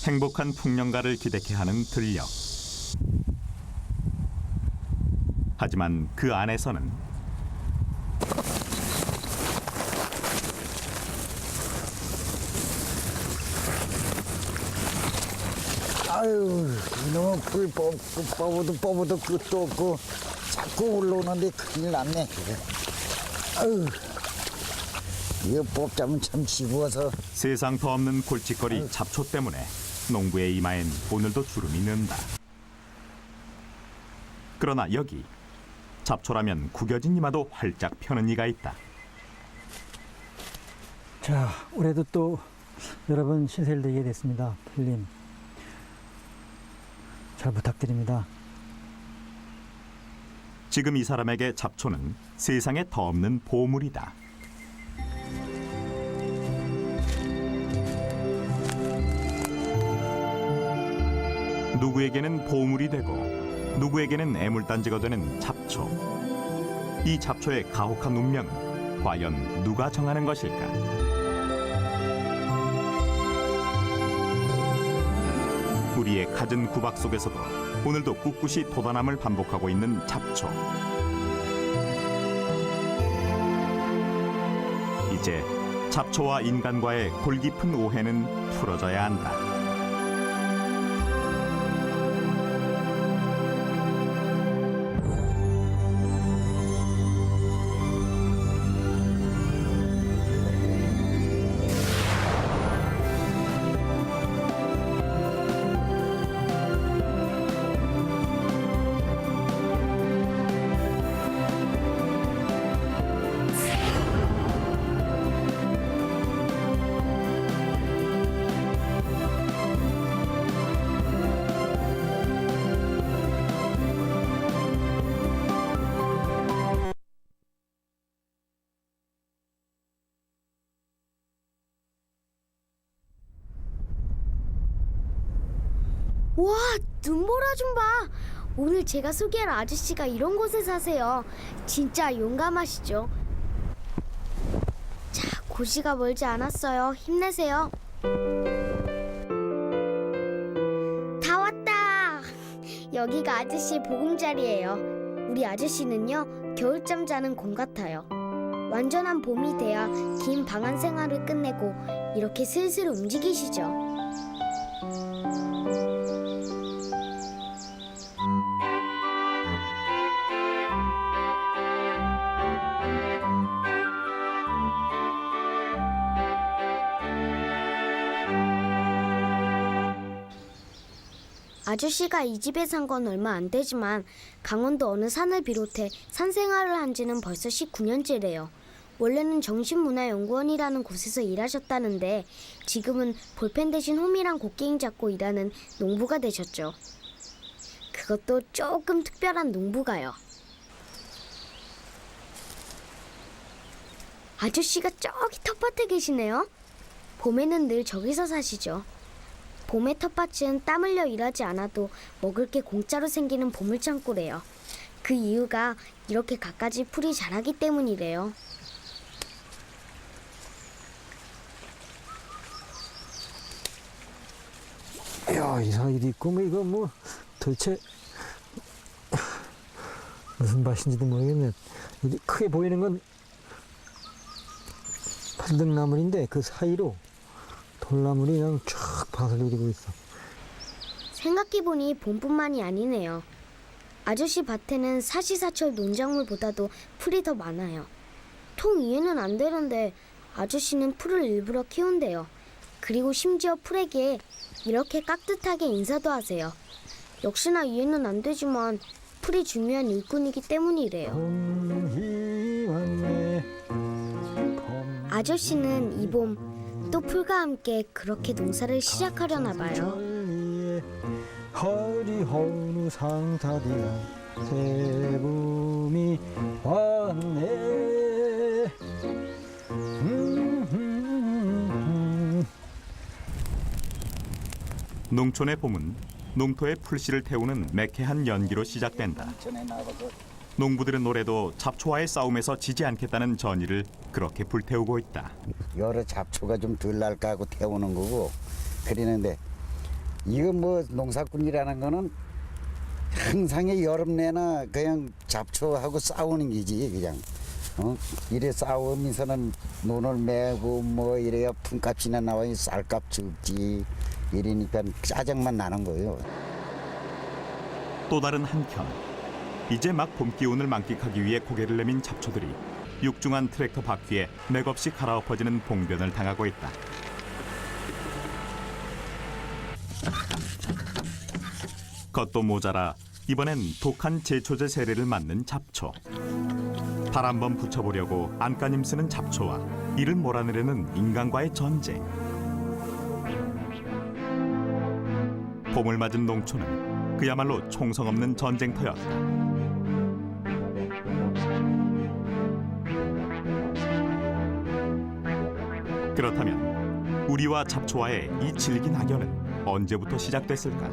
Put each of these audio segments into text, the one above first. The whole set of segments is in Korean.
행복한 풍년가를 기대케 하는 들녘. 하지만 그 안에서는 아유, 이놈은 풀 뽑아도 끝도 없고 자꾸 올라오는데 큰일 났네. 아유, 이거 뽑자면 참 지루해서. 세상 더 없는 골칫거리 잡초 때문에 농부의 이마엔 오늘도 주름이 는다. 그러나 여기 잡초라면 구겨진 이마도 활짝 펴는 이가 있다. 자, 올해도 또 여러분 신세를 내게 됐습니다. 풀림 잘 부탁드립니다. 지금 이 사람에게 잡초는 세상에 더 없는 보물이다. 누구에게는 보물이 되고 누구에게는 애물단지가 되는 잡초. 이 잡초의 가혹한 운명은 과연 누가 정하는 것일까? 우리의 갖은 구박 속에서도 오늘도 꿋꿋이 도단함을 반복하고 있는 잡초. 이제 잡초와 인간과의 골깊은 오해는 풀어져야 한다. 와, 눈보라 좀 봐. 오늘 제가 소개할 아저씨가 이런 곳에 사세요. 진짜 용감하시죠? 자, 고시가 멀지 않았어요. 힘내세요. 다 왔다. 여기가 아저씨 보금자리예요. 우리 아저씨는요, 겨울잠 자는 곰 같아요. 완전한 봄이 돼야 긴 방한 생활을 끝내고 이렇게 슬슬 움직이시죠. 아저씨가 이 집에 산 건 얼마 안 되지만 강원도 어느 산을 비롯해 산 생활을 한 지는 벌써 19년째래요. 원래는 정신문화연구원이라는 곳에서 일하셨다는데 지금은 볼펜 대신 홈이랑 곡괭이 잡고 일하는 농부가 되셨죠. 그것도 조금 특별한 농부가요. 아저씨가 저기 텃밭에 계시네요. 봄에는 늘 저기서 사시죠. 봄의 텃밭은 땀 흘려 일하지 않아도 먹을 게 공짜로 생기는 보물창고래요. 그 이유가 이렇게 갖가지 풀이 자라기 때문이래요. 야, 이상하게도 있고 뭐 이거 뭐 도대체 무슨 밭인지도 모르겠네. 여기 크게 보이는 건 팔등나물인데 그 사이로 돌나물이 그냥 쫙 밭을 누리고 있어. 생각해보니 봄뿐만이 아니네요. 아저씨 밭에는 사시사철 농작물보다도 풀이 더 많아요. 통 이해는 안 되는데 아저씨는 풀을 일부러 키운대요. 그리고 심지어 풀에게 이렇게 깍듯하게 인사도 하세요. 역시나 이해는 안 되지만 풀이 중요한 일꾼이기 때문이래요. 아저씨는 이 봄 또 풀과 함께 그렇게 농사를 시작하려나 봐요. 허리허루 상타디야 새봄이 왔네. 농촌의 봄은 농토에 풀씨를 태우는 매캐한 연기로 시작된다. 농부들은 올해도 잡초와의 싸움에서 지지 않겠다는 전의를 그렇게 불태우고 있다. 여러 잡초가 좀 덜 날까 하고 태우는 거고 그러는데 이거 뭐 농사꾼이라는 거는 항상의 여름 내나 그냥 잡초하고 싸우는 기지 그냥. 이래 싸우면서는 논을 메고 뭐 이래야 품값이나 나와야 쌀값 적지 이러니까 짜증만 나는 거예요. 또 다른 한편 이제 막 봄 기운을 만끽하기 위해 고개를 내민 잡초들이 육중한 트랙터 바퀴에 맥없이 갈아엎어지는 봉변을 당하고 있다. 그것도 모자라 이번엔 독한 제초제 세례를 맞는 잡초. 발 한번 붙여보려고 안간힘 쓰는 잡초와 이를 몰아내려는 인간과의 전쟁. 봄을 맞은 농촌은 그야말로 총성 없는 전쟁터였다. 그렇다면 우리와 잡초와의 이 질긴 악연은 언제부터 시작됐을까?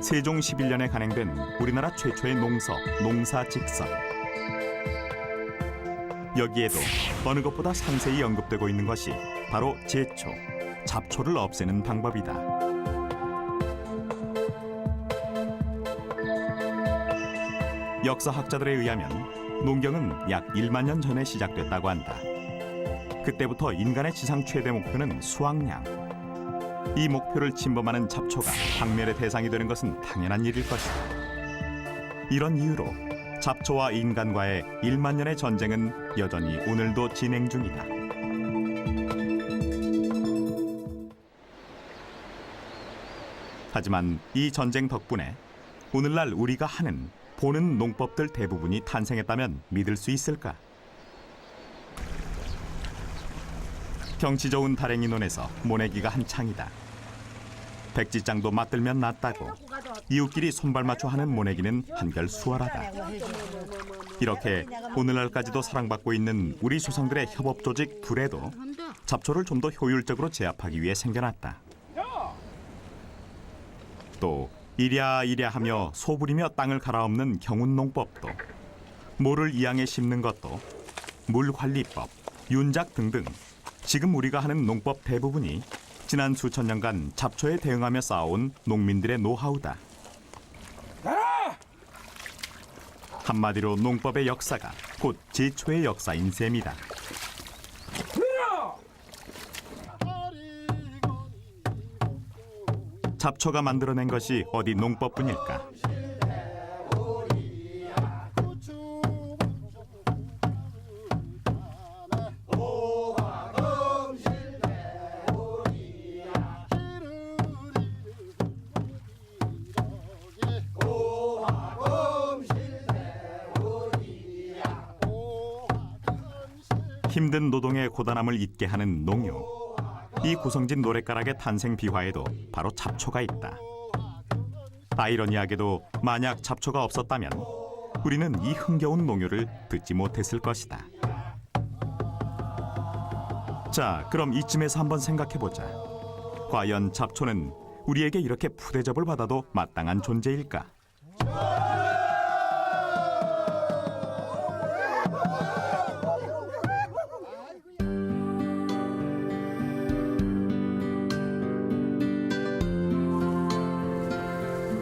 세종 11년에 간행된 우리나라 최초의 농서, 농사직선. 여기에도 어느 것보다 상세히 언급되고 있는 것이 바로 제초, 잡초를 없애는 방법이다. 역사학자들에 의하면 농경은 약 1만 년 전에 시작됐다고 한다. 그때부터 인간의 지상 최대 목표는 수확량. 이 목표를 침범하는 잡초가 박멸의 대상이 되는 것은 당연한 일일 것이다. 이런 이유로 잡초와 인간과의 1만 년의 전쟁은 여전히 오늘도 진행 중이다. 하지만 이 전쟁 덕분에 오늘날 우리가 하는, 보는 농법들 대부분이 탄생했다면 믿을 수 있을까? 경치 좋은 다랭이 논에서 모내기가 한창이다. 백지장도 맞들면 낫다고 이웃끼리 손발 맞춰 하는 모내기는 한결 수월하다. 이렇게 오늘날까지도 사랑받고 있는 우리 조상들의 협업 조직 불에도 잡초를 좀 더 효율적으로 제압하기 위해 생겨났다. 또 이랴 하며 소부리며 땅을 갈아엎는 경운농법도, 모를 이양에 심는 것도, 물관리법, 윤작 등등 지금 우리가 하는 농법 대부분이 지난 수천 년간 잡초에 대응하며 쌓아온 농민들의 노하우다. 한마디로 농법의 역사가 곧 제초의 역사인 셈이다. 잡초가 만들어낸 것이 어디 농법뿐일까? 힘든 노동의 고단함을 잊게 하는 농요. 이 구성진 노랫가락의 탄생 비화에도 바로 잡초가 있다. 아이러니하게도 만약 잡초가 없었다면 우리는 이 흥겨운 농요를 듣지 못했을 것이다. 자, 그럼 이쯤에서 한번 생각해보자. 과연 잡초는 우리에게 이렇게 푸대접을 받아도 마땅한 존재일까?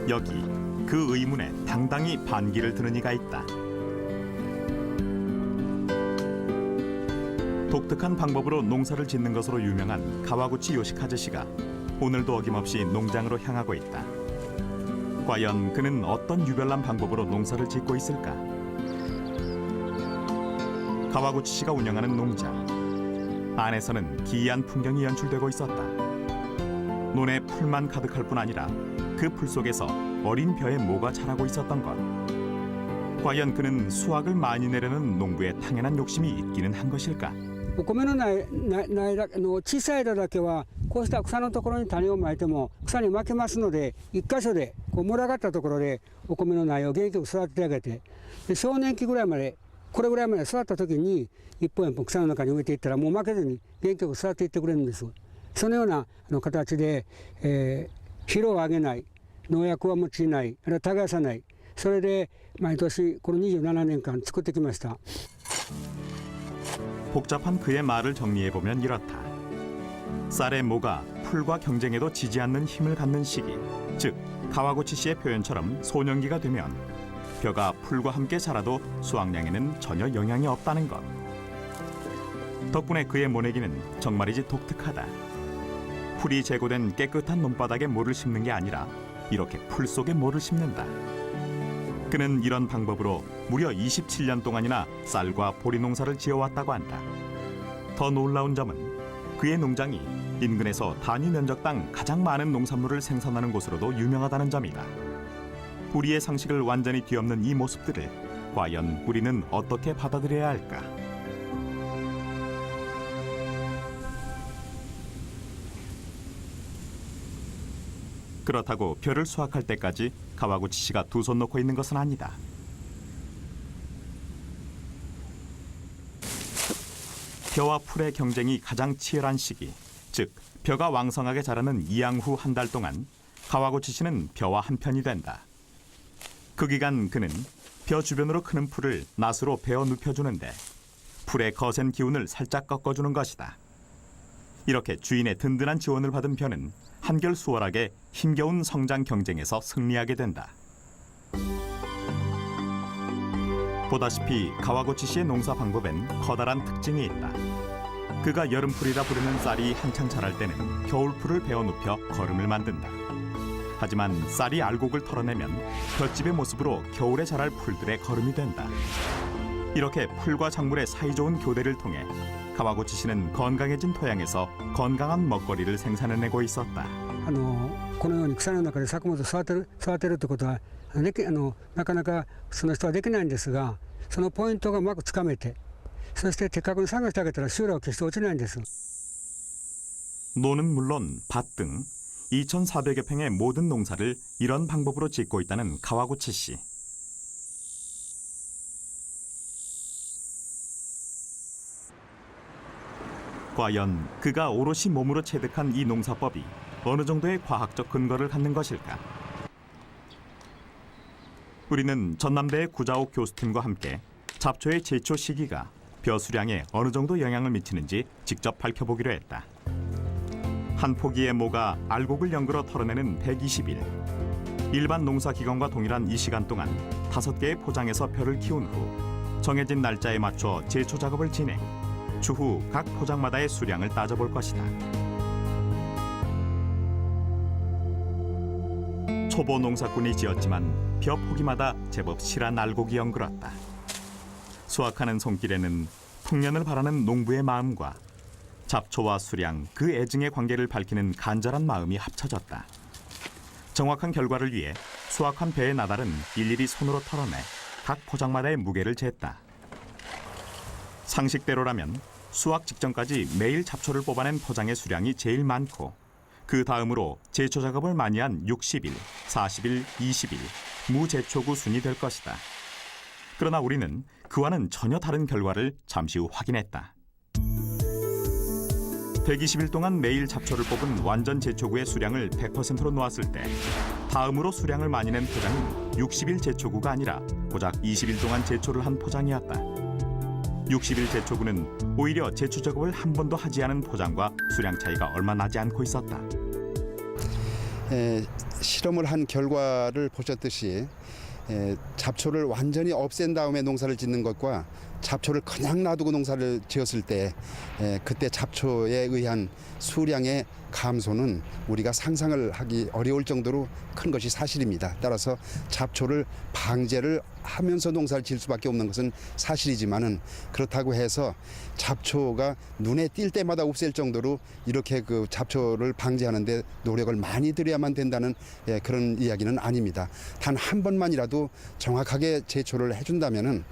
여기 그 의문에 당당히 반기를 드는 이가 있다. 독특한 방법으로 농사를 짓는 것으로 유명한 가와구치 요시카즈 씨가 오늘도 어김없이 농장으로 향하고 있다. 과연 그는 어떤 유별난 방법으로 농사를 짓고 있을까? 가와구치 씨가 운영하는 농장 안에서는 기이한 풍경이 연출되고 있었다. 논에 풀만 가득할 뿐 아니라 그 풀 속에서 어린 벼에 모가 자라고 있었던 것. 과연 그는 수확을 많이 내려는 농부의 당연한 욕심이 있기는 한 것일까? お米の苗小さい枝だけはこうした草のところに種をまいても草に負けますので、一箇所でこう群がったところでお米の苗を元気よく育ててあげて、で少年期ぐらいまでこれぐらいまで育った時に一本一本草の中に植えていったらもう負けずに元気よく育っていってくれるんです。そのような形で、肥料をあげない、農薬は用いない、耕さない、それで毎年この27年間作ってきました。 복잡한 그의 말을 정리해보면 이렇다. 쌀의 모가 풀과 경쟁에도 지지 않는 힘을 갖는 시기, 즉 가와구치 씨의 표현처럼 소년기가 되면 벼가 풀과 함께 자라도 수확량에는 전혀 영향이 없다는 것. 덕분에 그의 모내기는 정말이지 독특하다. 풀이 제거된 깨끗한 논바닥에 모를 심는 게 아니라 이렇게 풀 속에 모를 심는다. 그는 이런 방법으로 무려 27년 동안이나 쌀과 보리 농사를 지어왔다고 한다. 더 놀라운 점은 그의 농장이 인근에서 단위 면적당 가장 많은 농산물을 생산하는 곳으로도 유명하다는 점이다. 우리의 상식을 완전히 뒤엎는 이 모습들을 과연 우리는 어떻게 받아들여야 할까? 그렇다고 벼를 수확할 때까지 가와구치 씨가 두 손 놓고 있는 것은 아니다. 벼와 풀의 경쟁이 가장 치열한 시기, 즉 벼가 왕성하게 자라는 이양 후 한 달 동안 가와구치 씨는 벼와 한편이 된다. 그 기간 그는 벼 주변으로 크는 풀을 낫으로 베어 눕혀주는데 풀의 거센 기운을 살짝 꺾어주는 것이다. 이렇게 주인의 든든한 지원을 받은 벼는 한결 수월하게 힘겨운 성장 경쟁에서 승리하게 된다. 보다시피 가와구치 씨의 농사 방법엔 커다란 특징이 있다. 그가 여름풀이라 부르는 쌀이 한창 자랄 때는 겨울풀을 베어 눕혀 거름을 만든다. 하지만 쌀이 알곡을 털어내면 볏짚의 모습으로 겨울에 자랄 풀들의 거름이 된다. 이렇게 풀과 작물의 사이좋은 교대를 통해 가와구치 씨는 건강해진 토양에서 건강한 먹거리를 생산해내고 있었다. このように草の中で作物を育てるということはなかなかその人はできないんですが、そのポイントがうまくつかめて、そして的確に作業してあげたら収量は決して落ちないんです。 노는 물론 밭 등 2,400여 평의 모든 농사를 이런 방법으로 짓고 있다는 가와구치 씨. 과연 그가 오롯이 몸으로 체득한 이 농사법이 어느 정도의 과학적 근거를 갖는 것일까? 우리는 전남대의 구자옥 교수팀과 함께 잡초의 제초 시기가 벼 수량에 어느 정도 영향을 미치는지 직접 밝혀보기로 했다. 한 포기의 모가 알곡을 연그러 털어내는 120일. 일반 농사기간과 동일한 이 시간 동안 5개의 포장에서 벼를 키운 후 정해진 날짜에 맞춰 제초 작업을 진행. 추후 각 포장마다의 수량을 따져볼 것이다. 초보 농사꾼이 지었지만 벼 포기마다 제법 실한 알곡이 연그렀다. 수확하는 손길에는 풍년을 바라는 농부의 마음과 잡초와 수량, 그 애증의 관계를 밝히는 간절한 마음이 합쳐졌다. 정확한 결과를 위해 수확한 벼의 나달은 일일이 손으로 털어내 각 포장마다의 무게를 쟀다. 상식대로라면 수확 직전까지 매일 잡초를 뽑아낸 포장의 수량이 제일 많고 그 다음으로 제초 작업을 많이 한 60일, 40일, 20일 무제초구 순이 될 것이다. 그러나 우리는 그와는 전혀 다른 결과를 잠시 후 확인했다. 120일 동안 매일 잡초를 뽑은 완전 제초구의 수량을 100%로 놓았을 때 다음으로 수량을 많이 낸 포장은 60일 제초구가 아니라 고작 20일 동안 제초를 한 포장이었다. 60일 제초구는 오히려 제초 작업을 한 번도 하지 않은 포장과 수량 차이가 얼마 나지 않고 있었다. 실험을 한 결과를 보셨듯이 잡초를 완전히 없앤 다음에 농사를 짓는 것과 잡초를 그냥 놔두고 농사를 지었을 때 그때 잡초에 의한 수량의 감소는 우리가 상상을 하기 어려울 정도로 큰 것이 사실입니다. 따라서 잡초를 방제를 하면서 농사를 지을 수밖에 없는 것은 사실이지만은 그렇다고 해서 잡초가 눈에 띌 때마다 없앨 정도로 이렇게 그 잡초를 방제하는데 노력을 많이 들여야만 된다는 그런 이야기는 아닙니다. 단 한 번만이라도 정확하게 제초를 해준다면은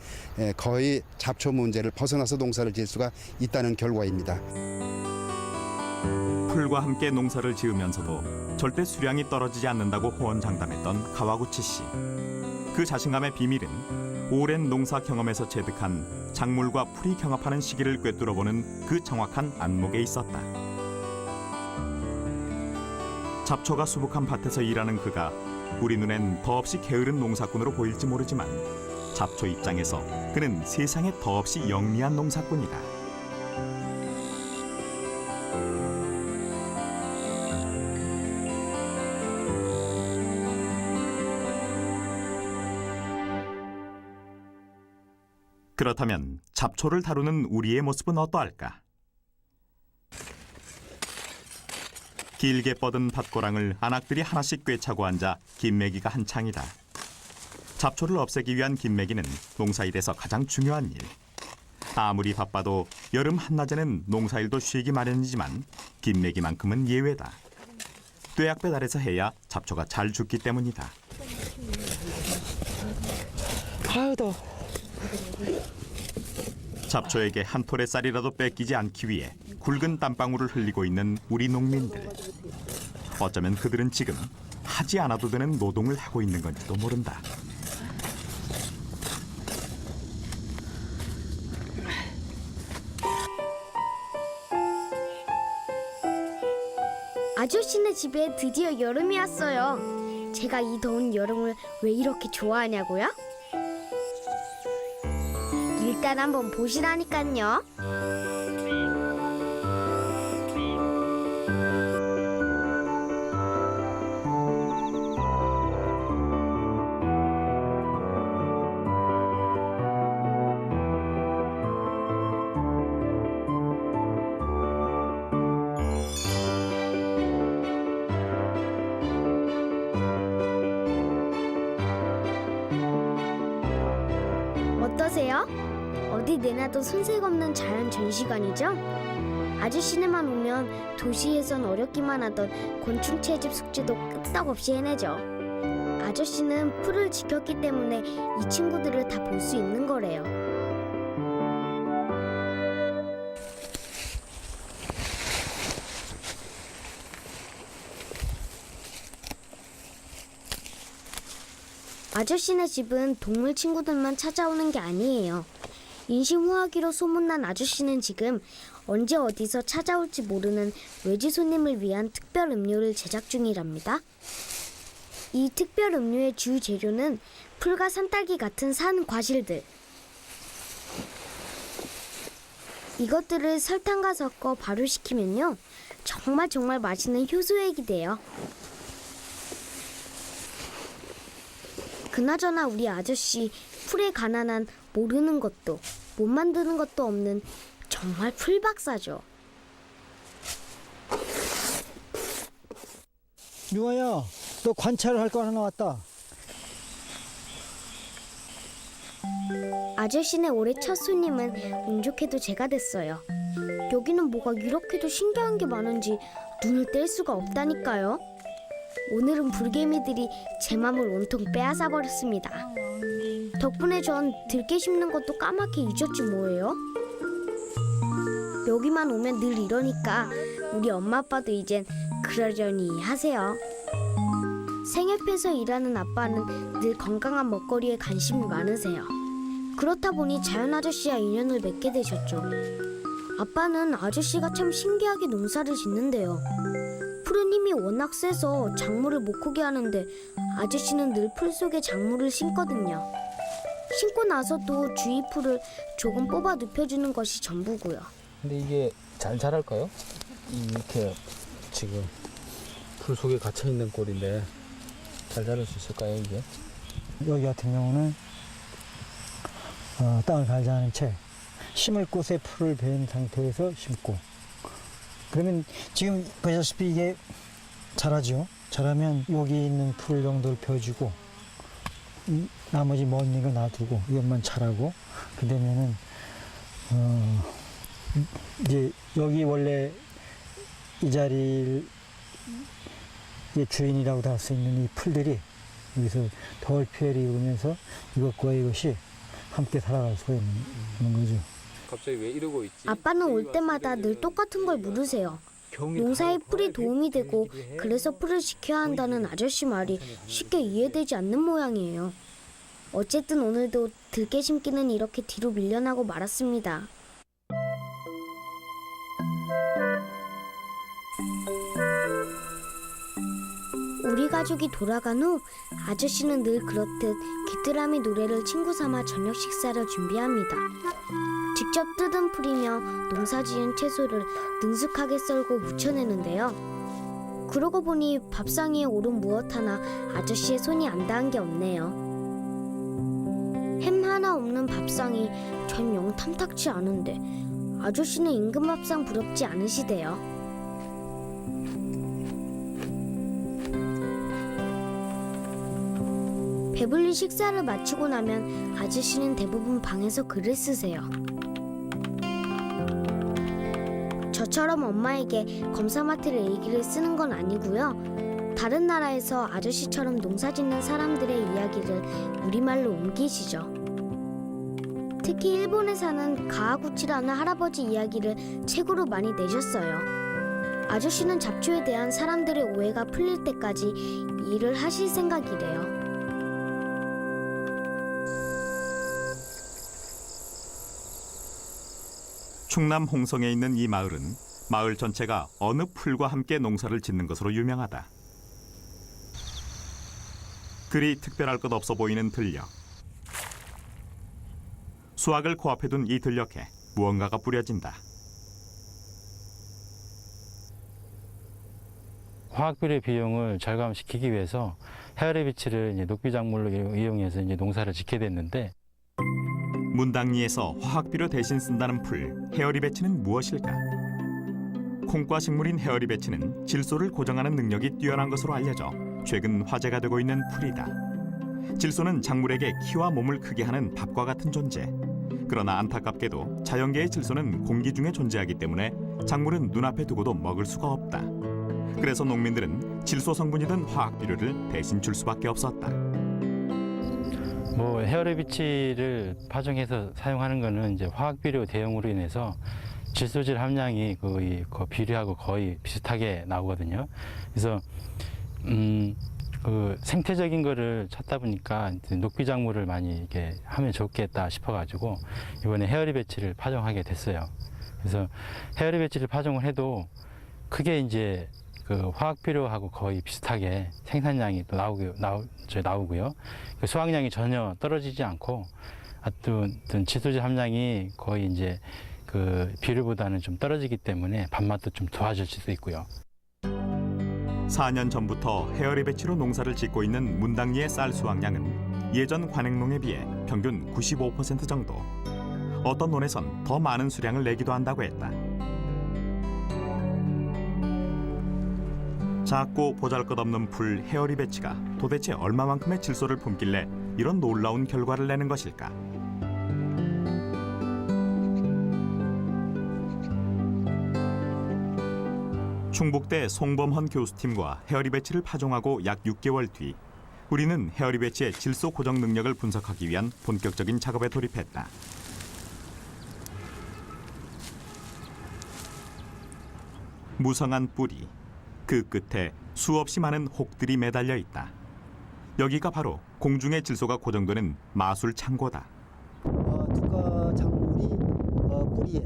거의 잡초 문제를 벗어나서 농사를 지을 수가 있다는 결과입니다. 풀과 함께 농사를 지으면서도 절대 수량이 떨어지지 않는다고 호언장담했던 가와구치 씨. 그 자신감의 비밀은 오랜 농사 경험에서 체득한 작물과 풀이 경합하는 시기를 꿰뚫어보는 그 정확한 안목에 있었다. 잡초가 수북한 밭에서 일하는 그가 우리 눈엔 더없이 게으른 농사꾼으로 보일지 모르지만 잡초 입장에서 그는 세상에 더없이 영리한 농사꾼이다. 그렇다면 잡초를 다루는 우리의 모습은 어떠할까? 길게 뻗은 밭고랑을 아낙들이 하나씩 꿰차고 앉아 김매기가 한창이다. 잡초를 없애기 위한 김매기는 농사일에서 가장 중요한 일. 아무리 바빠도 여름 한낮에는 농사일도 쉬기 마련이지만 김매기만큼은 예외다. 뙤약볕 아래서 해야 잡초가 잘 죽기 때문이다. 아유 더워. 잡초에게 한 톨의 쌀이라도 뺏기지 않기 위해 굵은 땀방울을 흘리고 있는 우리 농민들. 어쩌면 그들은 지금 하지 않아도 되는 노동을 하고 있는 건지도 모른다. 아저씨네 집에 드디어 여름이 왔어요. 제가 이 더운 여름을 왜 이렇게 좋아하냐고요? 일단 한번 보시라니깐요. 어떠세요? 어디 내놔도 손색 없는 자연 전시관이죠? 아저씨네만 오면 도시에선 어렵기만 하던 곤충 채집 숙제도 끄떡없이 해내죠. 아저씨는 풀을 지켰기 때문에 이 친구들을 다 볼 수 있는 거래요. 아저씨네 집은 동물 친구들만 찾아오는 게 아니에요. 인신후하기로 소문난 아저씨는 지금 언제 어디서 찾아올지 모르는 외지 손님을 위한 특별 음료를 제작 중이랍니다. 이 특별 음료의 주 재료는 풀과 산딸기 같은 산 과실들. 이것들을 설탕과 섞어 발효시키면요, 정말 맛있는 효소액이 돼요. 그나저나 우리 아저씨 풀에 가난한 모르는 것도 못 만드는 것도 없는 정말 풀박사죠. 유아야, 너 관찰을 할 거 하나 나왔다. 아저씨네 올해 첫 손님은 운 좋게도 제가 됐어요. 여기는 뭐가 이렇게도 신기한 게 많은지 눈을 뗄 수가 없다니까요. 오늘은 불개미들이 제 맘을 온통 빼앗아 버렸습니다. 덕분에 전 들깨 심는 것도 까맣게 잊었지 뭐예요. 여기만 오면 늘 이러니까 우리 엄마 아빠도 이젠 그러려니 하세요. 생협에서 일하는 아빠는 늘 건강한 먹거리에 관심이 많으세요. 그렇다 보니 자연 아저씨와 인연을 맺게 되셨죠. 아빠는 아저씨가 참 신기하게 농사를 짓는데요. 풀은 힘이 워낙 세서 작물을 못 크게 하는데 아저씨는 늘 풀 속에 작물을 심거든요. 심고 나서도 주위 풀을 조금 뽑아 눕혀주는 것이 전부고요. 근데 이게 잘 자랄까요? 이렇게 지금 풀 속에 갇혀 있는 꼴인데 잘 자랄 수 있을까요, 이게? 여기 같은 경우는 땅을 갈지 않은 채 심을 곳에 풀을 베인 상태에서 심고, 그러면 지금 보시다시피 이게 자라죠. 자라면 여기 있는 풀 정도를 펴주고 나머지 먼 거 놔두고 이것만 자라고, 그 다음에는 이제 여기 원래 이 자리를 주인이라고 할 수 있는 이 풀들이 여기서 덜피해를 이루면서 이것과 이것이 함께 살아갈 수가 있는 거죠. 갑자기 왜 이러고 있지? 아빠는 올 때마다 늘 똑같은 걸 물으세요. 농사에 풀이 도움이 되고 그래서 풀을 지켜야 한다는 아저씨 말이 쉽게 이해되지 않는 모양이에요. 어쨌든 오늘도 들깨 심기는 이렇게 뒤로 밀려나고 말았습니다. 우리 가족이 돌아간 후 아저씨는 늘 그렇듯 귀뚜라미 노래를 친구 삼아 저녁 식사를 준비합니다. 직접 뜯은 풀이며 농사지은 채소를 능숙하게 썰고 무쳐내는데요. 그러고 보니 밥상 위에 오른 무엇 하나 아저씨의 손이 안 닿은 게 없네요. 햄 하나 없는 밥상이 전 영 탐탁치 않은데 아저씨는 임금 밥상 부럽지 않으시대요. 배불리 식사를 마치고 나면 아저씨는 대부분 방에서 글을 쓰세요. 저처럼 엄마에게 검사마트를 일기를 쓰는 건 아니고요. 다른 나라에서 아저씨처럼 농사짓는 사람들의 이야기를 우리말로 옮기시죠. 특히 일본에 사는 가하구치라는 할아버지 이야기를 책으로 많이 내셨어요. 아저씨는 잡초에 대한 사람들의 오해가 풀릴 때까지 이 일을 하실 생각이래요. 충남 홍성에 있는 이 마을은 마을 전체가 어느 풀과 함께 농사를 짓는 것으로 유명하다. 그리 특별할 것 없어 보이는 들녘. 수확을 코앞에 둔 이 들녘에 무언가가 뿌려진다. 화학비료의 비용을 절감시키기 위해서 헤어리 비치를 이제 녹비작물로 이용해서 이제 농사를 짓게 됐는데, 문당리에서 화학비료 대신 쓴다는 풀 헤어리 배치는 무엇일까? 콩과 식물인 헤어리 배치는 질소를 고정하는 능력이 뛰어난 것으로 알려져 최근 화제가 되고 있는 풀이다. 질소는 작물에게 키와 몸을 크게 하는 밥과 같은 존재. 그러나 안타깝게도 자연계의 질소는 공기 중에 존재하기 때문에 작물은 눈앞에 두고도 먹을 수가 없다. 그래서 농민들은 질소 성분이 든 화학비료를 대신 줄 수밖에 없었다. 뭐 헤어리 비치를 파종해서 사용하는 거는 이제 화학비료 대용으로 인해서 질소질 함량이 거의 그 비료하고 거의 비슷하게 나오거든요. 그래서 그 생태적인 거를 찾다 보니까 녹비작물을 많이 이렇게 하면 좋겠다 싶어가지고 이번에 헤어리 배치를 파종하게 됐어요. 그래서 헤어리 배치를 파종을 해도 크게 이제 그 화학비료하고 거의 비슷하게 생산량이 또 나오고요. 그 수확량이 전혀 떨어지지 않고 어떤 질소질 함량이 거의 이제 그 비료보다는 좀 떨어지기 때문에 밥맛도 좀 좋아질 수도 있고요. 4년 전부터 헤어리 배치로 농사를 짓고 있는 문당리의 쌀 수확량은 예전 관행농에 비해 평균 95% 정도. 어떤 논에선 더 많은 수량을 내기도 한다고 했다. 작고 보잘것없는 풀 헤어리 배치가 도대체 얼마만큼의 질소를 품길래 이런 놀라운 결과를 내는 것일까? 충북대 송범헌 교수팀과 헤어리 배치를 파종하고 약 6개월 뒤 우리는 헤어리 배치의 질소 고정 능력을 분석하기 위한 본격적인 작업에 돌입했다. 무성한 뿌리, 그 끝에 수없이 많은 혹들이 매달려 있다. 여기가 바로 공중의 질소가 고정되는 마술 창고다. 두가 작물이 뿌리에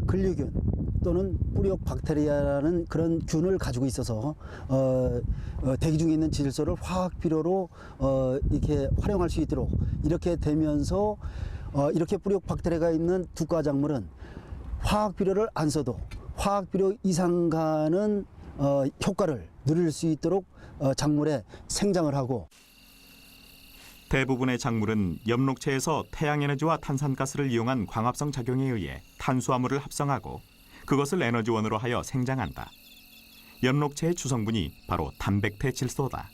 근류균 또는 뿌리옥 박테리아라는 그런 균을 가지고 있어서 대기 중에 있는 질소를 화학비료로 이렇게 활용할 수 있도록 이렇게 되면서 이렇게 뿌리옥 박테리아가 있는 두가 작물은 화학비료를 안 써도 화학비료 이상 가는 효과를 누릴 수 있도록 작물에 생장을 하고, 대부분의 작물은 엽록체에서 태양에너지와 탄산가스를 이용한 광합성 작용에 의해 탄수화물을 합성하고 그것을 에너지원으로 하여 생장한다. 엽록체의 주성분이 바로 단백태 질소다.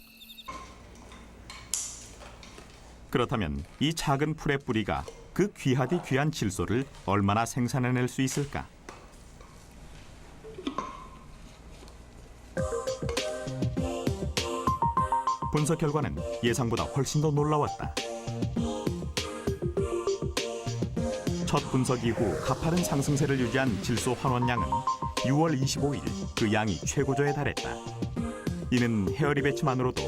그렇다면 이 작은 풀의 뿌리가 그 귀하디 귀한 질소를 얼마나 생산해낼 수 있을까? 분석 결과는 예상보다 훨씬 더 놀라웠다. 첫 분석 이후 가파른 상승세를 유지한 질소 환원량은 6월 25일 그 양이 최고조에 달했다. 이는 헤어리 배치만으로도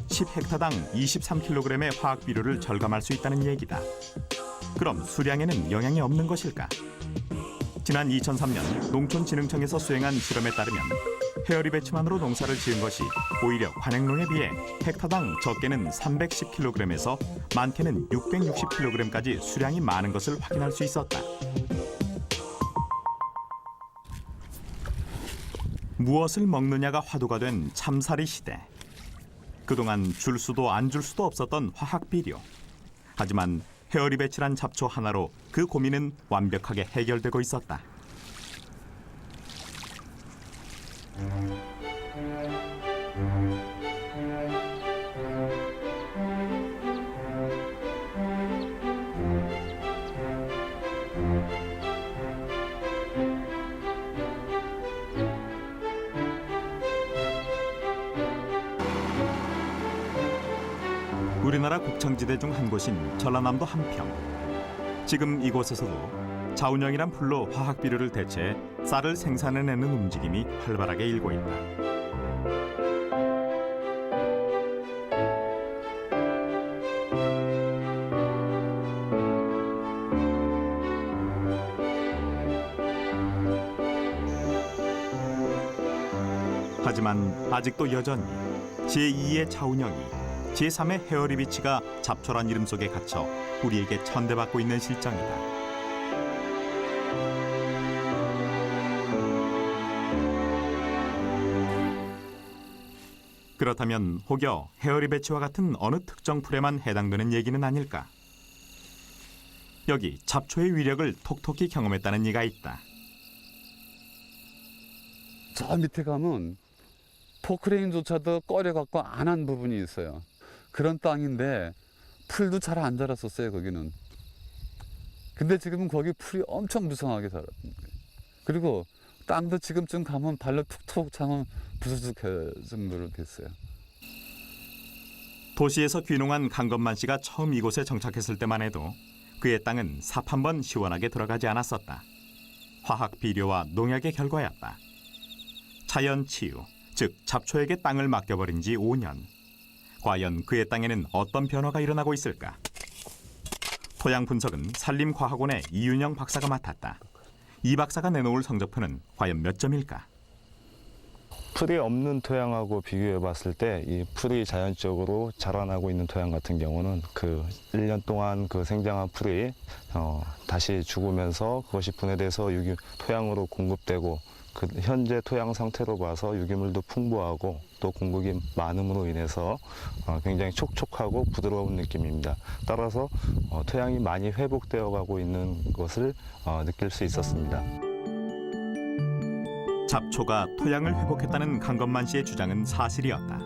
10헥타당 23kg의 화학비료를 절감할 수 있다는 얘기다. 그럼 수량에는 영향이 없는 것일까? 지난 2003년 농촌진흥청에서 수행한 실험에 따르면 헤어리 배치만으로 농사를 지은 것이 오히려 관행농에 비해 헥타당 적게는 310kg에서 많게는 660kg까지 수량이 많은 것을 확인할 수 있었다. 무엇을 먹느냐가 화두가 된 참사리 시대. 그동안 줄 수도 안 줄 수도 없었던 화학비료. 하지만 헤어리 배치란 잡초 하나로 그 고민은 완벽하게 해결되고 있었다. 우리나라 곡창지대 중 한 곳인 전라남도 함평. 지금 이곳에서도 자운형이란 풀로 화학 비료를 대체해 쌀을 생산해내는 움직임이 활발하게 일고 있다. 하지만 아직도 여전히 제2의 자운형이 제3의 헤어리 비치가 잡초란 이름 속에 갇혀 우리에게 천대받고 있는 실정이다. 그렇다면 혹여 헤어리 배치와 같은 어느 특정 풀에만 해당되는 얘기는 아닐까? 여기 잡초의 위력을 톡톡히 경험했다는 이가 있다. 저 밑에 가면 포크레인조차도 꺼려갖고 안 한 부분이 있어요. 그런 땅인데 풀도 잘 안 자랐었어요, 거기는. 근데 지금은 거기 풀이 엄청 무성하게 자랐는 거예요. 그리고 땅도 지금쯤 가면 발로 툭툭 차면 부서질 정도로 됐어요. 도시에서 귀농한 강건만 씨가 처음 이곳에 정착했을 때만 해도 그의 땅은 삽 한 번 시원하게 들어가지 않았었다. 화학 비료와 농약의 결과였다. 자연 치유, 즉 잡초에게 땅을 맡겨버린 지 5년. 과연 그의 땅에는 어떤 변화가 일어나고 있을까? 토양 분석은 산림과학원의 이윤영 박사가 맡았다. 이 박사가 내놓을 성적표는 과연 몇 점일까? 풀이 없는 토양하고 비교해 봤을 때 이 풀이 자연적으로 자라나고 있는 토양 같은 경우는 그 1년 동안 그 생장한 풀이 다시 죽으면서 그것이 분해돼서 토양으로 공급되고 그 현재 토양 상태로 봐서 유기물도 풍부하고 또 공급이 많음으로 인해서 굉장히 촉촉하고 부드러운 느낌입니다. 따라서 토양이 많이 회복되어 가고 있는 것을 느낄 수 있었습니다. 잡초가 토양을 회복했다는 강건만 씨의 주장은 사실이었다.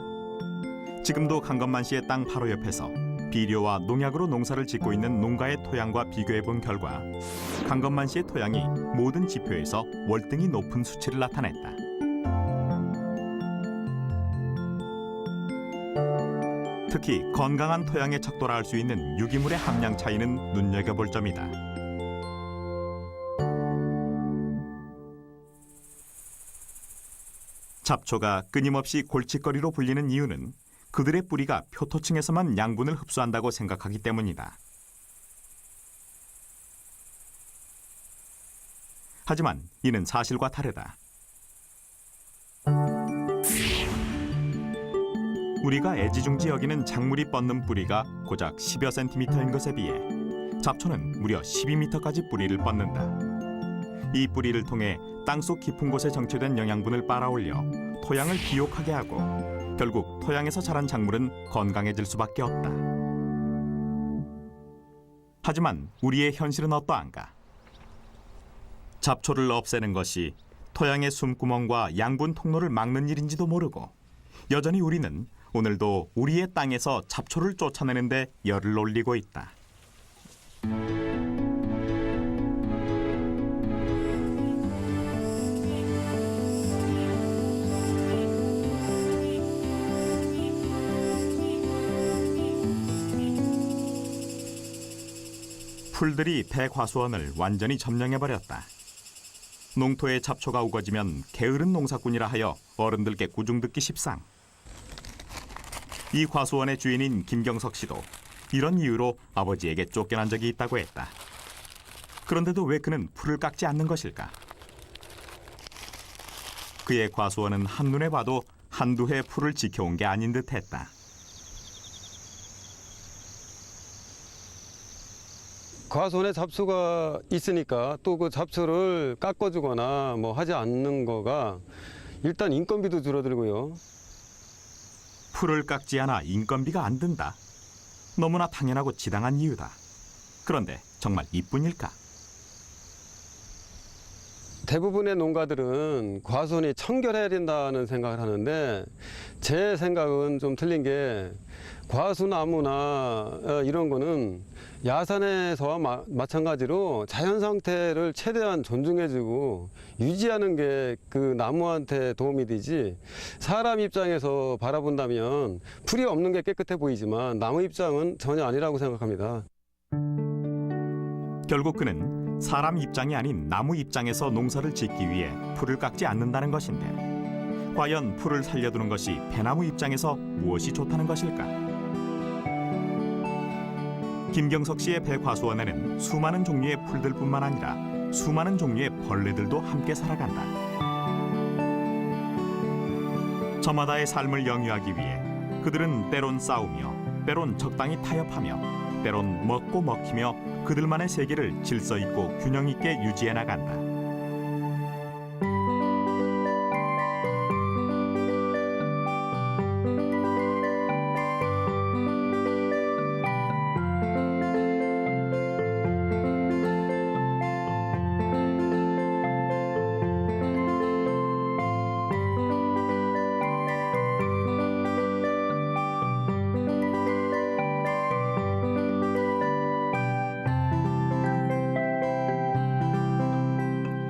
지금도 강건만 씨의 땅 바로 옆에서 비료와 농약으로 농사를 짓고 있는 농가의 토양과 비교해본 결과 강건만 씨의 토양이 모든 지표에서 월등히 높은 수치를 나타냈다. 특히 건강한 토양에 척도라 할 수 있는 유기물의 함량 차이는 눈여겨볼 점이다. 잡초가 끊임없이 골칫거리로 불리는 이유는 그들의 뿌리가 표토층에서만 양분을 흡수한다고 생각하기 때문이다. 하지만 이는 사실과 다르다. 우리가 애지중지 여기는 작물이 뻗는 뿌리가 고작 10여 센티미터인 것에 비해 잡초는 무려 12미터까지 뿌리를 뻗는다. 이 뿌리를 통해 땅속 깊은 곳에 정체된 영양분을 빨아올려 토양을 비옥하게 하고 결국 토양에서 자란 작물은 건강해질 수밖에 없다. 하지만 우리의 현실은 어떠한가? 잡초를 없애는 것이 토양의 숨구멍과 양분 통로를 막는 일인지도 모르고 여전히 우리는 오늘도 우리의 땅에서 잡초를 쫓아내는 데 열을 올리고 있다. 풀들이 대과수원을 완전히 점령해버렸다. 농토에 잡초가 우거지면 게으른 농사꾼이라 하여 어른들께 구중 듣기 십상. 이 과수원의 주인인 김경석 씨도 이런 이유로 아버지에게 쫓겨난 적이 있다고 했다. 그런데도 왜 그는 풀을 깎지 않는 것일까? 그의 과수원은 한눈에 봐도 한두 해 풀을 지켜온 게 아닌 듯했다. 과수원에 잡초가 있으니까 또 그 잡초를 깎아주거나 뭐 하지 않는 거가 일단 인건비도 줄어들고요. 풀을 깎지 않아 인건비가 안 든다. 너무나 당연하고 지당한 이유다. 그런데 정말 이뿐일까? 대부분의 농가들은 과수원이 청결해야 된다는 생각을 하는데 제 생각은 좀 틀린 게 과수나무나 이런 거는 야산에서와 마찬가지로 자연 상태를 최대한 존중해주고 유지하는 게 그 나무한테 도움이 되지, 사람 입장에서 바라본다면 풀이 없는 게 깨끗해 보이지만 나무 입장은 전혀 아니라고 생각합니다. 결국 그는 사람 입장이 아닌 나무 입장에서 농사를 짓기 위해 풀을 깎지 않는다는 것인데, 과연 풀을 살려두는 것이 배나무 입장에서 무엇이 좋다는 것일까? 김경석 씨의 배과수원에는 수많은 종류의 풀들뿐만 아니라 수많은 종류의 벌레들도 함께 살아간다. 저마다의 삶을 영위하기 위해 그들은 때론 싸우며, 때론 적당히 타협하며, 때론 먹고 먹히며 그들만의 세계를 질서 있고 균형 있게 유지해 나간다.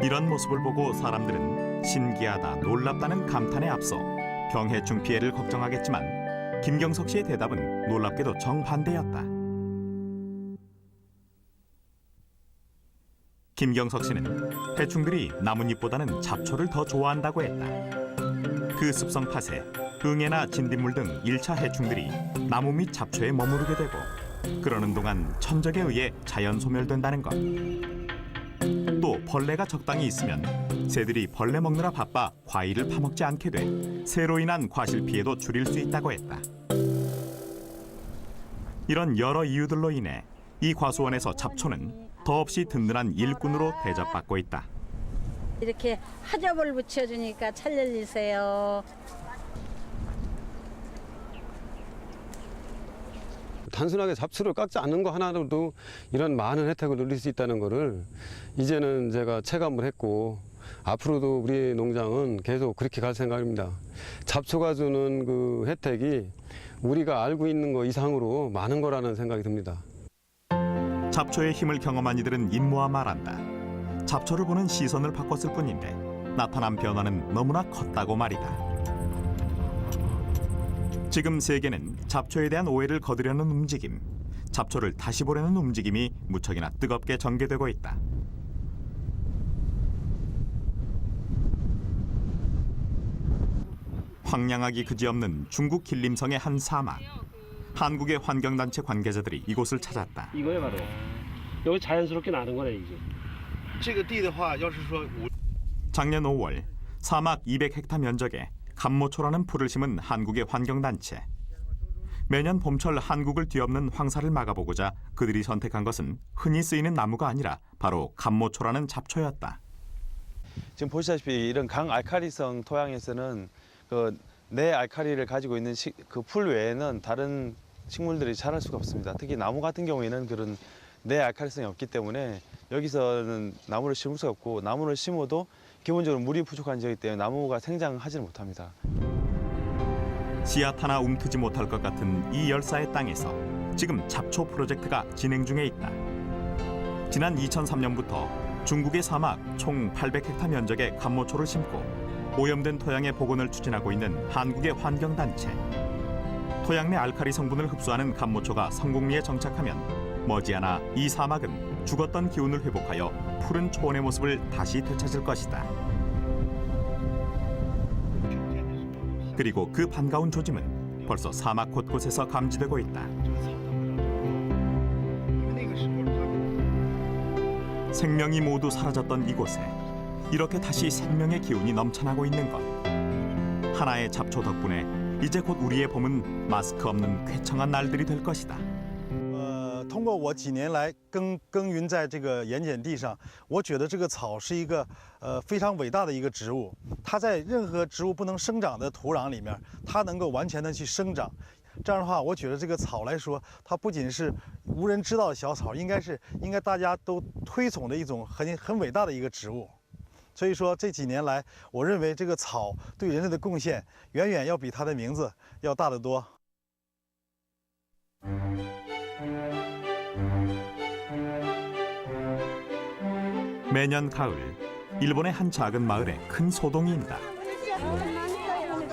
이런 모습을 보고 사람들은 신기하다, 놀랍다는 감탄에 앞서 병해충 피해를 걱정하겠지만 김경석 씨의 대답은 놀랍게도 정반대였다. 김경석 씨는 해충들이 나뭇잎보다는 잡초를 더 좋아한다고 했다. 그 습성 탓에 응애나 진딧물 등 1차 해충들이 나무 및 잡초에 머무르게 되고, 그러는 동안 천적에 의해 자연 소멸된다는 것. 또 벌레가 적당히 있으면 새들이 벌레 먹느라 바빠 과일을 파먹지 않게 돼 새로 인한 과실 피해도 줄일 수 있다고 했다. 이런 여러 이유들로 인해 이 과수원에서 잡초는 더없이 든든한 일꾼으로 대접받고 있다. 이렇게 하접을 붙여주니까 찰려주세요. 단순하게 잡초를 깎지 않는 거 하나로도 이런 많은 혜택을 누릴 수 있다는 거를 이제는 제가 체감을 했고, 앞으로도 우리 농장은 계속 그렇게 갈 생각입니다. 잡초가 주는 그 혜택이 우리가 알고 있는 거 이상으로 많은 거라는 생각이 듭니다. 잡초의 힘을 경험한 이들은 임모아 말한다. 잡초를 보는 시선을 바꿨을 뿐인데 나타난 변화는 너무나 컸다고 말이다. 지금 세계는 잡초에 대한 오해를 거두려는 움직임, 잡초를 다시 보려는 움직임이 무척이나 뜨겁게 전개되고 있다. 황량하기 그지없는 중국 길림성의 한 사막. 한국의 환경단체 관계자들이 이곳을 찾았다. 이거야 바로. 여기 자연스럽게 나는 거네 이게. 작년 5월 사막 200헥타 면적에 감모초라는 풀을 심은 한국의 환경단체. 매년 봄철 한국을 뒤엎는 황사를 막아보고자 그들이 선택한 것은 흔히 쓰이는 나무가 아니라 바로 감모초라는 잡초였다. 지금 보시다시피 이런 강알칼리성 토양에서는 그 내알칼리를 가지고 있는 그 풀 외에는 다른 식물들이 자랄 수가 없습니다. 특히 나무 같은 경우에는 그런 내알칼리성이 없기 때문에 여기서는 나무를 심을 수가 없고, 나무를 심어도 기본적으로 물이 부족한 지역이기 때문에 나무가 생장하지 못합니다. 씨앗 하나 움트지 못할 것 같은 이 열사의 땅에서 지금 잡초 프로젝트가 진행 중에 있다. 지난 2003년부터 중국의 사막 총 800헥타 면적의 감모초를 심고 오염된 토양의 복원을 추진하고 있는 한국의 환경단체. 토양 내 알칼리 성분을 흡수하는 감모초가 성공리에 정착하면 머지않아 이 사막은 죽었던 기운을 회복하여 푸른 초원의 모습을 다시 되찾을 것이다. 그리고 그 반가운 조짐은 벌써 사막 곳곳에서 감지되고 있다. 생명이 모두 사라졌던 이곳에 이렇게 다시 생명의 기운이 넘쳐나고 있는 것. 하나의 잡초 덕분에 이제 곧 우리의 봄은 마스크 없는 쾌청한 날들이 될 것이다. 通过我几年来耕耘在这个盐碱地上，我觉得这个草是一个非常伟大的一个植物。它在任何植物不能生长的土壤里面，它能够完全的去生长。这样的话，我觉得这个草来说，它不仅是无人知道的小草，应该大家都推崇的一种很伟大的一个植物。所以说这几年来，我认为这个草对人类的贡献远远要比它的名字要大得多。 매년 가을 일본의 한 작은 마을에 큰 소동이 인다.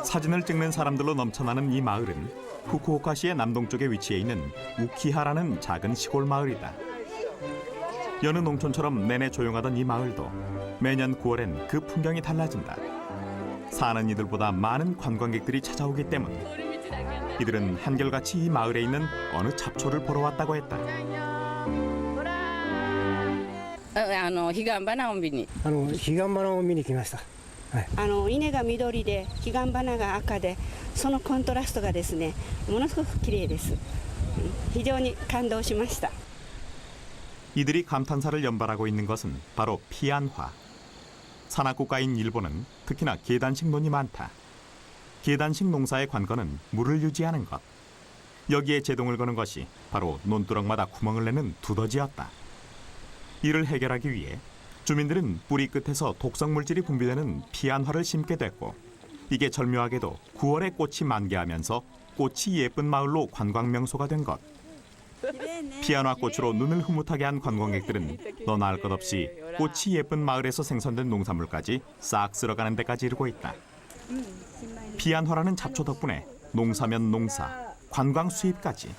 사진을 찍는 사람들로 넘쳐나는 이 마을은 후쿠오카시의 남동쪽에 위치해 있는 우키하라는 작은 시골 마을이다. 여느 농촌처럼 내내 조용하던 이 마을도 매년 9월엔 그 풍경이 달라진다. 사는 이들보다 많은 관광객들이 찾아오기 때문. 이들은 한결같이 이 마을에 있는 어느 잡초를 보러 왔다고 했다. 彼岸花を見に。彼岸花を見に来ました。稲が緑で彼岸花が赤で、そのコントラストがですね、ものすごく綺麗です。非常に感動しました。 이들이 감탄사를 연발하고 있는 것은 바로 피안화. 산악국가인 일본은 특히나 계단식 논이 많다. 계단식 농사의 관건은 물을 유지하는 것. 여기에 제동을 거는 것이 바로 논두렁마다 구멍을 내는 두더지였다. 이를 해결하기 위해 주민들은 뿌리 끝에서 독성 물질이 분비되는 피안화를 심게 됐고, 이게 절묘하게도 9월에 꽃이 만개하면서 꽃이 예쁜 마을로 관광 명소가 된 것. 피안화 꽃으로 눈을 흐뭇하게 한 관광객들은 너나 할 것 없이 꽃이 예쁜 마을에서 생산된 농산물까지 싹 쓸어가는 데까지 이르고 있다. 피안화라는 잡초 덕분에 농사면 농사, 관광 수입까지.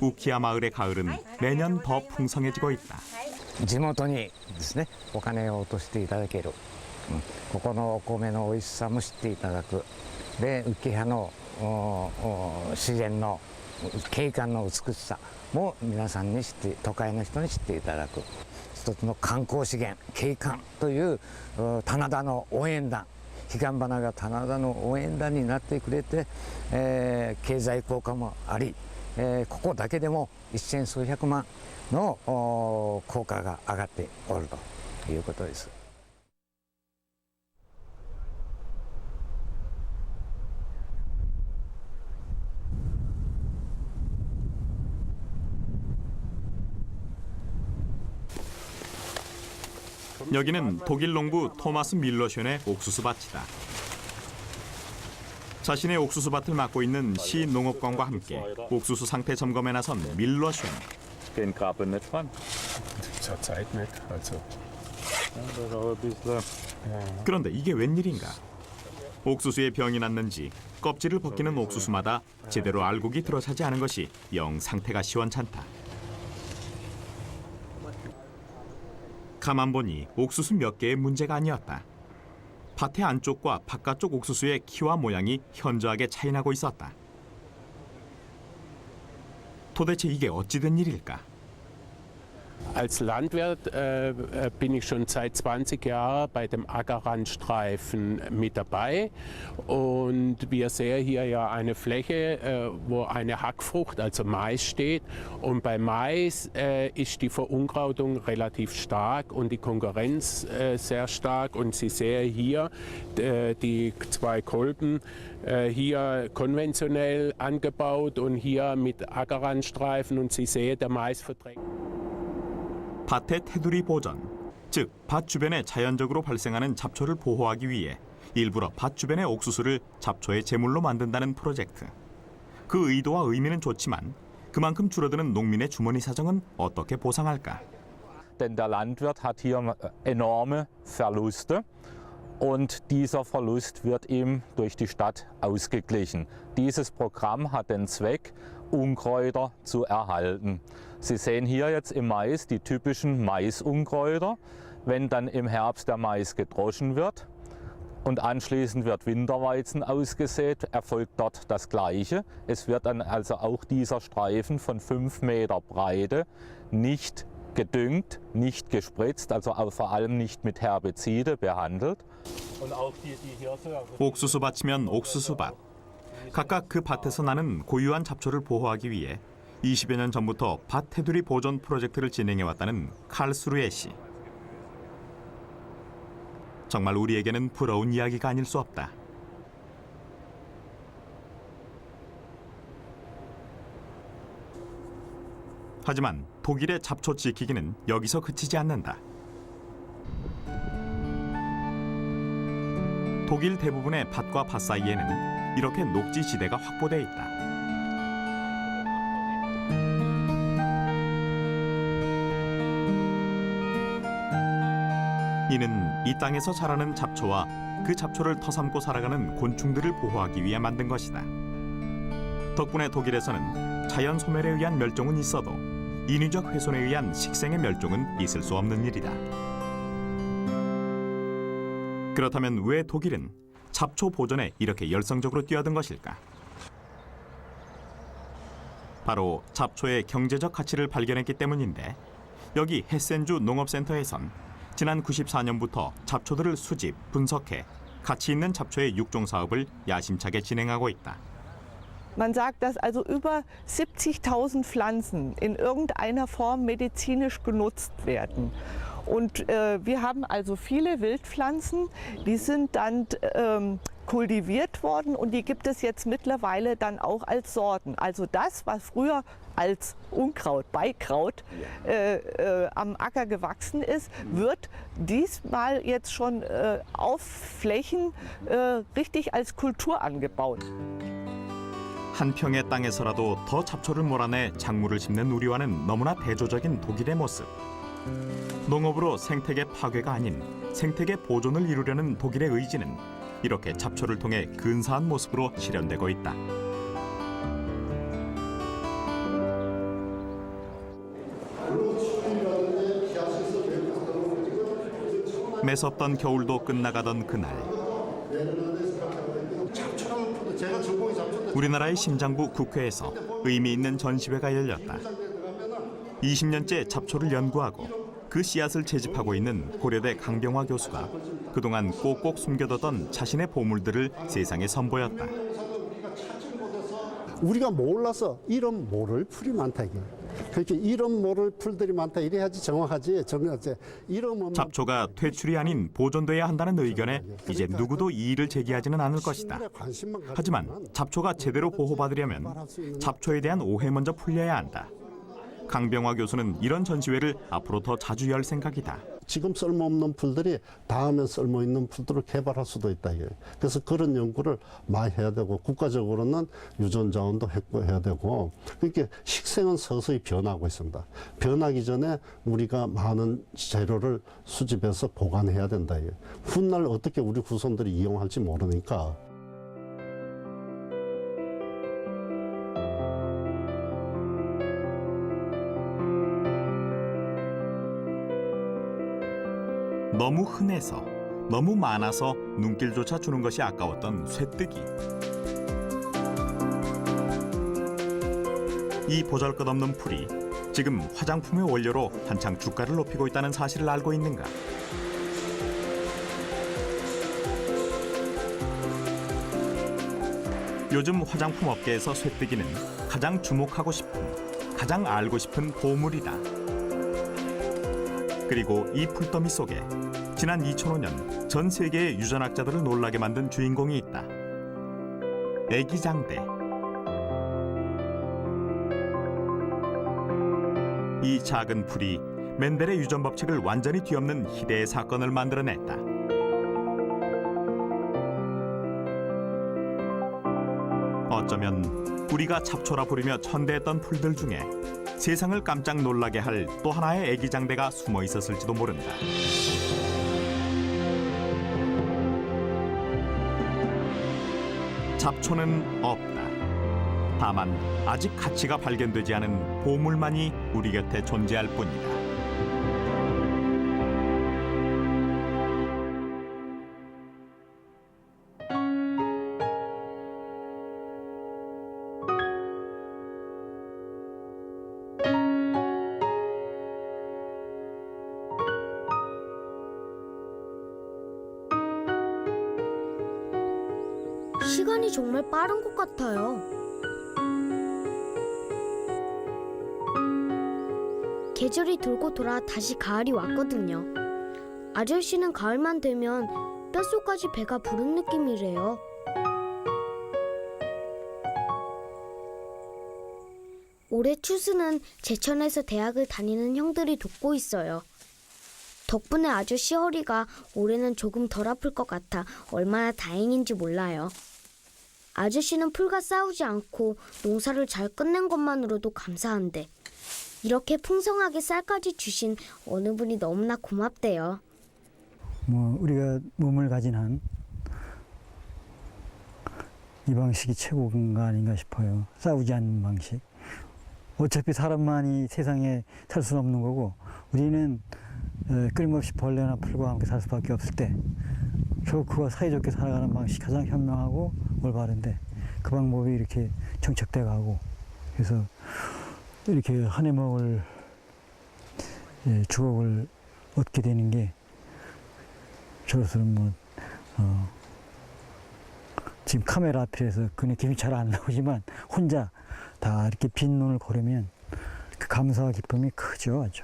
우키야 마을의 가을은 매년 더 풍성해지고 있다. 地元にですね、お金を落としていただける、ここのお米の美味しさも知っていただく、で浮葉の自然の景観の美しさも皆さんに都会の人に知っていただく、一つの観光資源景観という棚田の応援団、彼岸花が棚田の応援団になってくれて、経済効果もあり、ここだけでも1000数百万の効果が上がっておるということです。 여기는 독일 농부 토마스 밀러셴의 옥수수 밭이다. 자신의 옥수수 밭을 맡고 있는 시 농업관과 함께 옥수수 상태 점검에 나선 밀러셴. Den Graben nicht fahren. Zurzeit nicht. Also. 그런데 이게 웬일인가? 옥수수에 병이 났는지 껍질을 벗기는 옥수수마다 제대로 알곡이 들어차지 않은 것이 영 상태가 시원찮다. 가만 보니 옥수수 몇 개의 문제가 아니었다. 밭의 안쪽과 바깥쪽 옥수수의 키와 모양이 현저하게 차이나고 있었다. 도대체 이게 어찌된 일일까? Als Landwirt bin ich schon seit 20 Jahren bei dem Ackerrandstreifen mit dabei und wir sehen hier ja eine Fläche, wo eine Hackfrucht, also Mais steht, und bei Mais ist die Verunkrautung relativ stark und die Konkurrenz sehr stark, und Sie sehen hier die zwei Kolben hier konventionell angebaut und hier mit Ackerrandstreifen, und Sie sehen, der Mais verträgt. 밭의 테두리 보전, 즉 밭 주변에 자연적으로 발생하는 잡초를 보호하기 위해 일부러 밭 주변의 옥수수를 잡초의 제물로 만든다는 프로젝트. 그 의도와 의미는 좋지만 그만큼 줄어드는 농민의 주머니 사정은 어떻게 보상할까? Denn der Landwirt hat hier enorme Verluste und dieser Verlust wird ihm durch die Stadt ausgeglichen. Dieses Programm hat den Zweck, Unkräuter zu erhalten. Sie sehen hier jetzt im Mais die typischen Maisunkräuter. Wenn dann im Herbst der Mais gedroschen wird und anschließend wird Winterweizen ausgesät, erfolgt dort das Gleiche. Es wird dann also auch dieser Streifen von 5 Meter Breite nicht gedüngt, nicht gespritzt, also auch vor allem nicht mit Herbizide behandelt. 옥수수밭이면 옥수수밭. 각각 그 밭에서 나는 고유한 잡초를 보호하기 위해 20여 년 전부터 밭 테두리 보존 프로젝트를 진행해왔다는 칼스루에 씨. 정말 우리에게는 부러운 이야기가 아닐 수 없다. 하지만 독일의 잡초 지키기는 여기서 그치지 않는다. 독일 대부분의 밭과 밭 사이에는 이렇게 녹지 지대가 확보돼 있다. 이는 이 땅에서 자라는 잡초와 그 잡초를 터삼고 살아가는 곤충들을 보호하기 위해 만든 것이다. 덕분에 독일에서는 자연 소멸에 의한 멸종은 있어도 인위적 훼손에 의한 식생의 멸종은 있을 수 없는 일이다. 그렇다면 왜 독일은 잡초 보존에 이렇게 열성적으로 뛰어든 것일까? 바로 잡초의 경제적 가치를 발견했기 때문인데, 여기 헤센주 농업센터에선 지난 94년부터 잡초들을 수집, 분석해 가치 있는 잡초의 육종 사업을 야심차게 진행하고 있다. Man sagt, dass also über 70.000 Pflanzen in irgendeiner Form medizinisch genutzt werden. Und wir haben also viele Wildpflanzen, die sind dann kultiviert worden und die gibt es jetzt mittlerweile dann auch als Sorten. Also das, was früher als Unkraut, Beikraut am Acker gewachsen ist, wird diesmal jetzt schon auf Flächen richtig als Kultur angebaut. 한 평의 땅에서라도 더 잡초를 몰아내 작물을 심는 우리와는 너무나 대조적인 독일의 모습. 농업으로 생태계 파괴가 아닌 생태계 보존을 이루려는 독일의 의지는 이렇게 잡초를 통해 근사한 모습으로 실현되고 있다. 매섭던 겨울도 끝나가던 그날, 우리나라의 심장부 국회에서 의미 있는 전시회가 열렸다. 20년째 잡초를 연구하고 그 씨앗을 채집하고 있는 고려대 강병화 교수가 그동안 꼭꼭 숨겨뒀던 자신의 보물들을 세상에 선보였다. 우리가 몰라서 이름 모를 풀이 많다 이게. 그렇게 이름 모를 풀들이 많다 이래야지 정확하지. 잡초가 퇴출이 아닌 보존돼야 한다는 의견에 이제 누구도 이의를 제기하지는 않을 것이다. 하지만 잡초가 제대로 보호받으려면 잡초에 대한 오해 먼저 풀려야 한다. 강병화 교수는 이런 전시회를 앞으로 더 자주 열 생각이다. 지금 쓸모없는 풀들이 다음에 쓸모있는 풀들을 개발할 수도 있다. 그래서 그런 연구를 많이 해야 되고 국가적으로는 유전 자원도 확보해야 되고, 그러니까 식생은 서서히 변하고 있습니다. 변하기 전에 우리가 많은 재료를 수집해서 보관해야 된다. 훗날 어떻게 우리 후손들이 이용할지 모르니까. 너무 흔해서, 너무 많아서 눈길조차 주는 것이 아까웠던 쇠뜨기. 이 보잘것없는 풀이 지금 화장품의 원료로 한창 주가를 높이고 있다는 사실을 알고 있는가? 요즘 화장품 업계에서 쇠뜨기는 가장 주목하고 싶은, 가장 알고 싶은 보물이다. 그리고 이 풀더미 속에 지난 2005년 전 세계의 유전학자들을 놀라게 만든 주인공이 있다. 애기장대. 이 작은 풀이 멘델의 유전 법칙을 완전히 뒤엎는 희대의 사건을 만들어냈다. 어쩌면 우리가 잡초라 부르며 천대했던 풀들 중에 세상을 깜짝 놀라게 할 또 하나의 애기장대가 숨어 있었을지도 모른다. 잡초는 없다. 다만 아직 가치가 발견되지 않은 보물만이 우리 곁에 존재할 뿐이다. 시간이 정말 빠른 것 같아요. 계절이 돌고 돌아 다시 가을이 왔거든요. 아저씨는 가을만 되면 뼛속까지 배가 부른 느낌이래요. 올해 추수는 제천에서 대학을 다니는 형들이 돕고 있어요. 덕분에 아저씨 허리가 올해는 조금 덜 아플 것 같아 얼마나 다행인지 몰라요. 아저씨는 풀과 싸우지 않고 농사를 잘 끝낸 것만으로도 감사한데 이렇게 풍성하게 쌀까지 주신 어느 분이 너무나 고맙대요. 우리가 몸을 가진 한 이 방식이 최고인가 아닌가 싶어요. 싸우지 않는 방식. 어차피 사람만이 세상에 살 수는 없는 거고 우리는 끊임없이 벌레나 풀과 함께 살 수밖에 없을 때 결국 그와 사이좋게 살아가는 방식이 가장 현명하고 올바른데 그 방법이 이렇게 정착돼 가고 그래서 이렇게 한 해 먹을 주걱을 얻게 되는 게 저로서는 지금 카메라 앞에서 그 느낌이 잘 안 나오지만 혼자 다 이렇게 빈 눈을 고르면 그 감사와 기쁨이 크죠, 아주.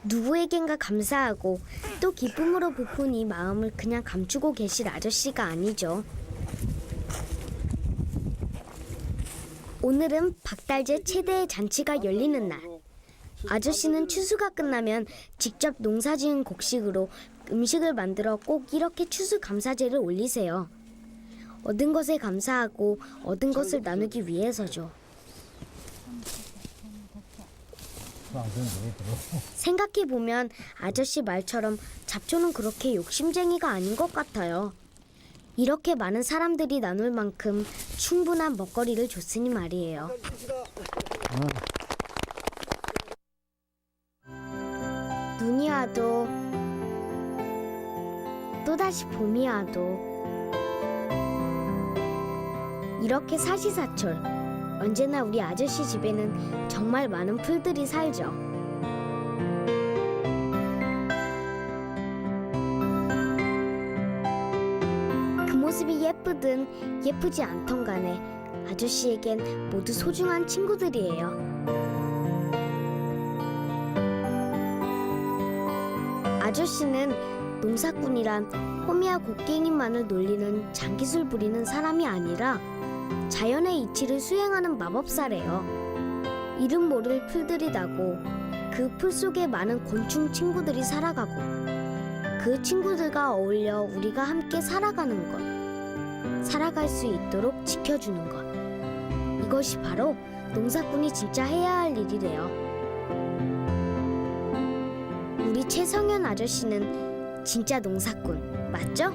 누구에겐가 감사하고 또 기쁨으로 부푼 이 마음을 그냥 감추고 계실 아저씨가 아니죠. 오늘은 박달재 최대의 잔치가 열리는 날. 아저씨는 추수가 끝나면 직접 농사지은 곡식으로 음식을 만들어 꼭 이렇게 추수감사제를 올리세요. 얻은 것에 감사하고 얻은 것을 나누기 위해서죠. 생각해보면 아저씨 말처럼 잡초는 그렇게 욕심쟁이가 아닌 것 같아요. 이렇게 많은 사람들이 나눌 만큼 충분한 먹거리를 줬으니 말이에요. 눈이 와도 또다시 봄이 와도 이렇게 사시사철 언제나 우리 아저씨 집에는 정말 많은 풀들이 살죠. 그 모습이 예쁘든 예쁘지 않던 간에 아저씨에겐 모두 소중한 친구들이에요. 아저씨는 농사꾼이란 호미와 곡괭이만을 놀리는 장기술 부리는 사람이 아니라 자연의 이치를 수행하는 마법사래요. 이름 모를 풀들이 나고 그 풀 속에 많은 곤충 친구들이 살아가고 그 친구들과 어울려 우리가 함께 살아가는 것, 살아갈 수 있도록 지켜주는 것. 이것이 바로 농사꾼이 진짜 해야 할 일이래요. 우리 최성현 아저씨는 진짜 농사꾼 맞죠?